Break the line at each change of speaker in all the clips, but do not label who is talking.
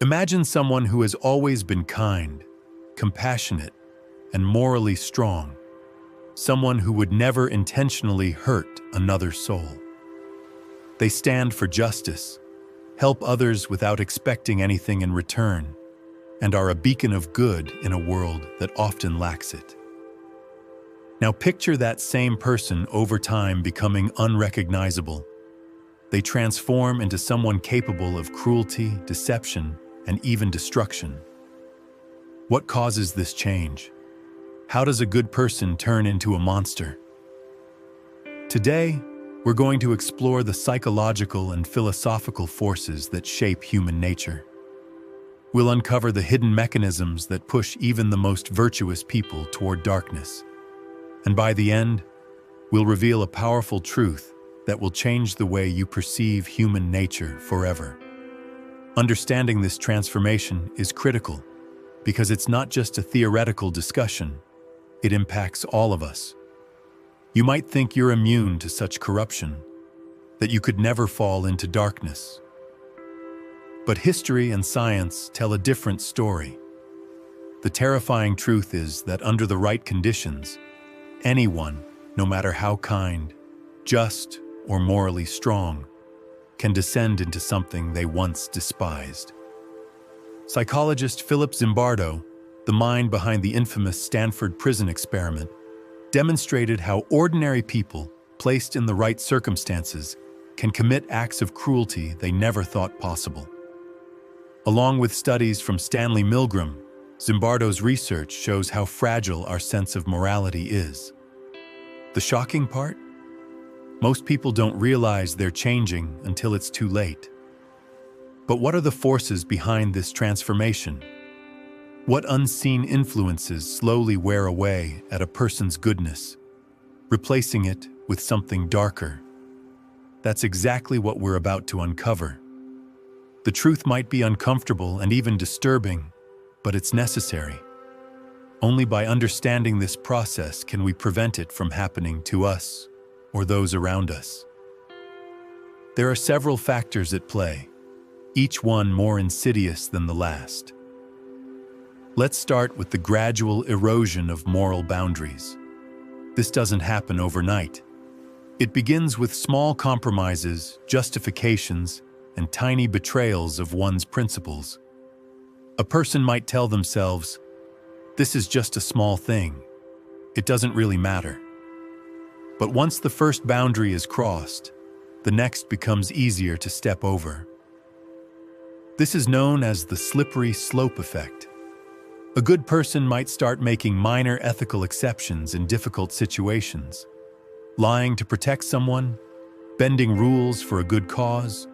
Imagine someone who has always been kind, compassionate, and morally strong. Someone who would never intentionally hurt another soul. They stand for justice, help others without expecting anything in return, and are a beacon of good in a world that often lacks it. Now picture that same person over time becoming unrecognizable. They transform into someone capable of cruelty, deception, and even destruction. What causes this change? How does a good person turn into a monster? Today, we're going to explore the psychological and philosophical forces that shape human nature. We'll uncover the hidden mechanisms that push even the most virtuous people toward darkness. And by the end, we'll reveal a powerful truth that will change the way you perceive human nature forever. Understanding this transformation is critical because it's not just a theoretical discussion, it impacts all of us. You might think you're immune to such corruption, that you could never fall into darkness. But history and science tell a different story. The terrifying truth is that under the right conditions, anyone, no matter how kind, just, or morally strong, can descend into something they once despised. Psychologist Philip Zimbardo, the mind behind the infamous Stanford Prison Experiment, demonstrated how ordinary people, placed in the right circumstances, can commit acts of cruelty they never thought possible. Along with studies from Stanley Milgram, Zimbardo's research shows how fragile our sense of morality is. The shocking part? Most people don't realize they're changing until it's too late. But what are the forces behind this transformation? What unseen influences slowly wear away at a person's goodness, replacing it with something darker? That's exactly what we're about to uncover. The truth might be uncomfortable and even disturbing, but it's necessary. Only by understanding this process can we prevent it from happening to us or those around us. There are several factors at play, each one more insidious than the last. Let's start with the gradual erosion of moral boundaries. This doesn't happen overnight. It begins with small compromises, justifications, and tiny betrayals of one's principles. A person might tell themselves, "This is just a small thing. It doesn't really matter." But once the first boundary is crossed, the next becomes easier to step over. This is known as the slippery slope effect. A good person might start making minor ethical exceptions in difficult situations, lying to protect someone, bending rules for a good cause,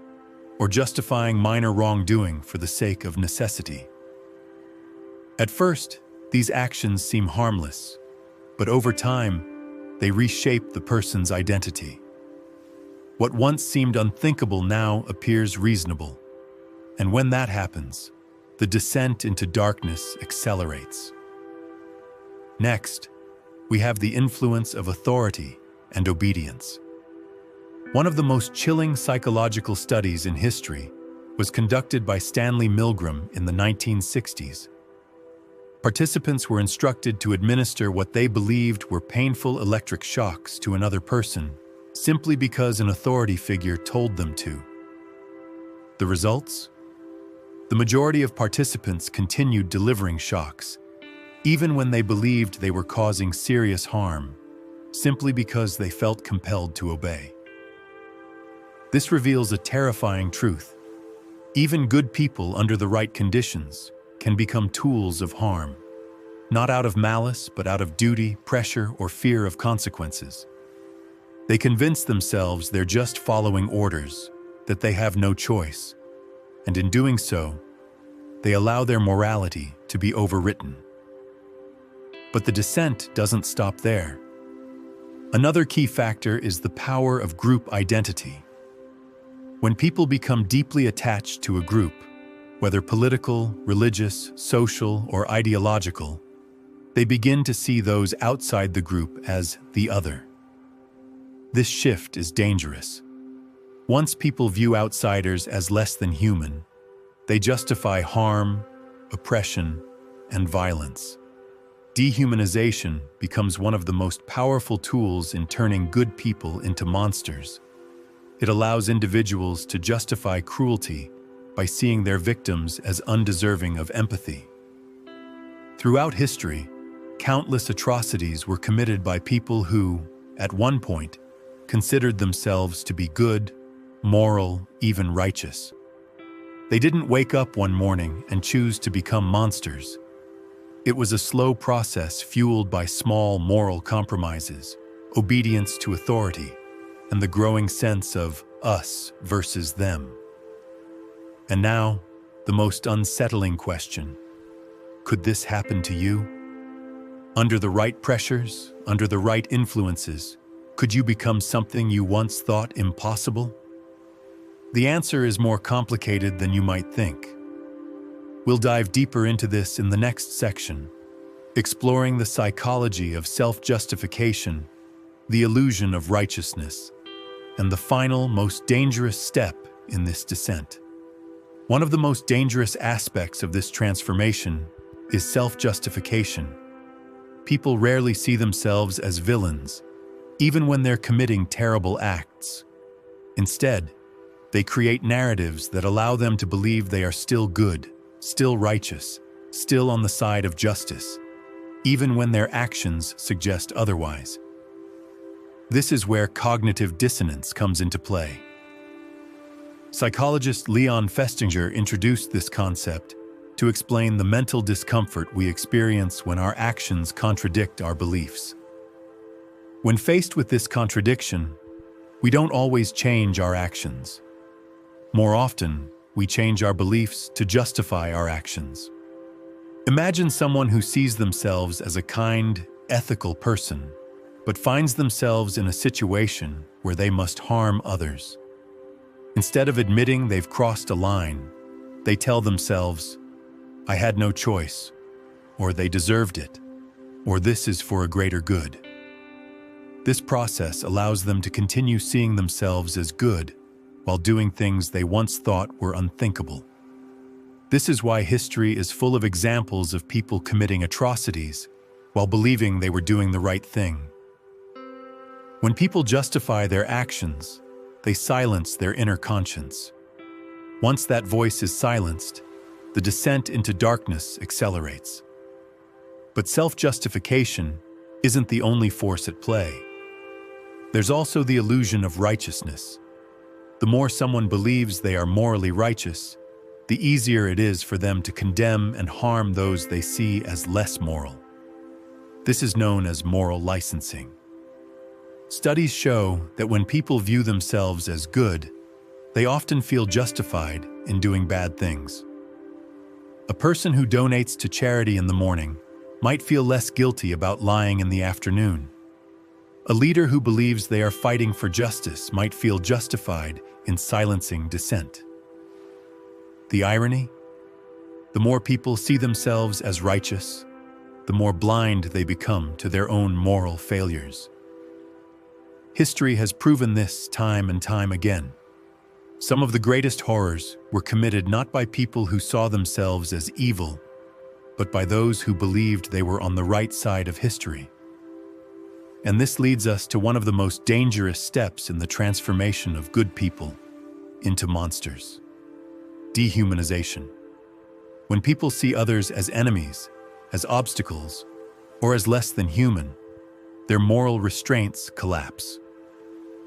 or justifying minor wrongdoing for the sake of necessity. At first, these actions seem harmless, but over time, they reshape the person's identity. What once seemed unthinkable now appears reasonable. And when that happens, the descent into darkness accelerates. Next, we have the influence of authority and obedience. One of the most chilling psychological studies in history was conducted by Stanley Milgram in the 1960s. Participants were instructed to administer what they believed were painful electric shocks to another person simply because an authority figure told them to. The results? The majority of participants continued delivering shocks, even when they believed they were causing serious harm, simply because they felt compelled to obey. This reveals a terrifying truth. Even good people under the right conditions can become tools of harm, not out of malice, but out of duty, pressure, or fear of consequences. They convince themselves they're just following orders, that they have no choice, and in doing so, they allow their morality to be overwritten. But the descent doesn't stop there. Another key factor is the power of group identity. When people become deeply attached to a group, whether political, religious, social, or ideological, they begin to see those outside the group as the other. This shift is dangerous. Once people view outsiders as less than human, They justify harm, oppression, and violence. Dehumanization becomes one of the most powerful tools in turning good people into monsters. It allows individuals to justify cruelty by seeing their victims as undeserving of empathy. Throughout history, countless atrocities were committed by people who, at one point, considered themselves to be good, moral, even righteous. They didn't wake up one morning and choose to become monsters. It was a slow process fueled by small moral compromises, obedience to authority, and the growing sense of us versus them. And now, the most unsettling question. Could this happen to you? Under the right pressures, under the right influences, could you become something you once thought impossible? The answer is more complicated than you might think. We'll dive deeper into this in the next section, exploring the psychology of self-justification, the illusion of righteousness, and the final, most dangerous step in this descent. One of the most dangerous aspects of this transformation is self-justification. People rarely see themselves as villains, even when they're committing terrible acts. Instead, they create narratives that allow them to believe they are still good, still righteous, still on the side of justice, even when their actions suggest otherwise. This is where cognitive dissonance comes into play. Psychologist Leon Festinger introduced this concept to explain the mental discomfort we experience when our actions contradict our beliefs. When faced with this contradiction, we don't always change our actions. More often, we change our beliefs to justify our actions. Imagine someone who sees themselves as a kind, ethical person, but finds themselves in a situation where they must harm others. Instead of admitting they've crossed a line, they tell themselves, "I had no choice," or "they deserved it," or "this is for a greater good." This process allows them to continue seeing themselves as good while doing things they once thought were unthinkable. This is why history is full of examples of people committing atrocities while believing they were doing the right thing. When people justify their actions, they silence their inner conscience. Once that voice is silenced, the descent into darkness accelerates. But self-justification isn't the only force at play. There's also the illusion of righteousness. The more someone believes they are morally righteous, the easier it is for them to condemn and harm those they see as less moral. This is known as moral licensing. Studies show that when people view themselves as good, they often feel justified in doing bad things. A person who donates to charity in the morning might feel less guilty about lying in the afternoon. A leader who believes they are fighting for justice might feel justified in silencing dissent. The irony? The more people see themselves as righteous, the more blind they become to their own moral failures. History has proven this time and time again. Some of the greatest horrors were committed not by people who saw themselves as evil, but by those who believed they were on the right side of history. And this leads us to one of the most dangerous steps in the transformation of good people into monsters: dehumanization. When people see others as enemies, as obstacles, or as less than human, their moral restraints collapse.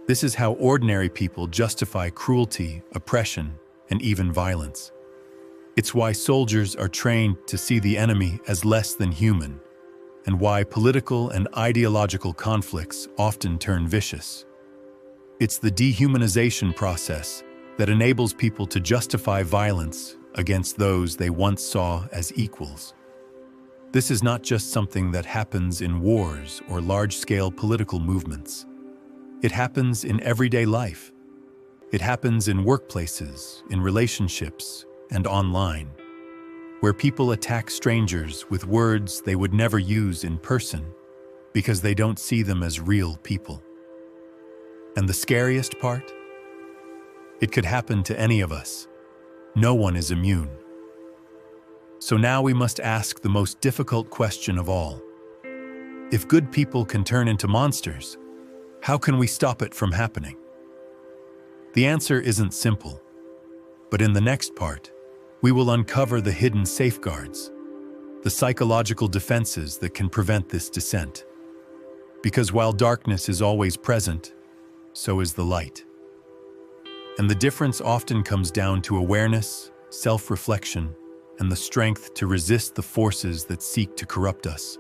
This is how ordinary people justify cruelty, oppression, and even violence. It's why soldiers are trained to see the enemy as less than human, and why political and ideological conflicts often turn vicious. It's the dehumanization process that enables people to justify violence against those they once saw as equals. This is not just something that happens in wars or large-scale political movements. It happens in everyday life. It happens in workplaces, in relationships, and online, where people attack strangers with words they would never use in person because they don't see them as real people. And the scariest part? It could happen to any of us. No one is immune. So now we must ask the most difficult question of all. If good people can turn into monsters, how can we stop it from happening? The answer isn't simple, but in the next part, we will uncover the hidden safeguards, the psychological defenses that can prevent this descent. Because while darkness is always present, so is the light. And the difference often comes down to awareness, self-reflection, and the strength to resist the forces that seek to corrupt us.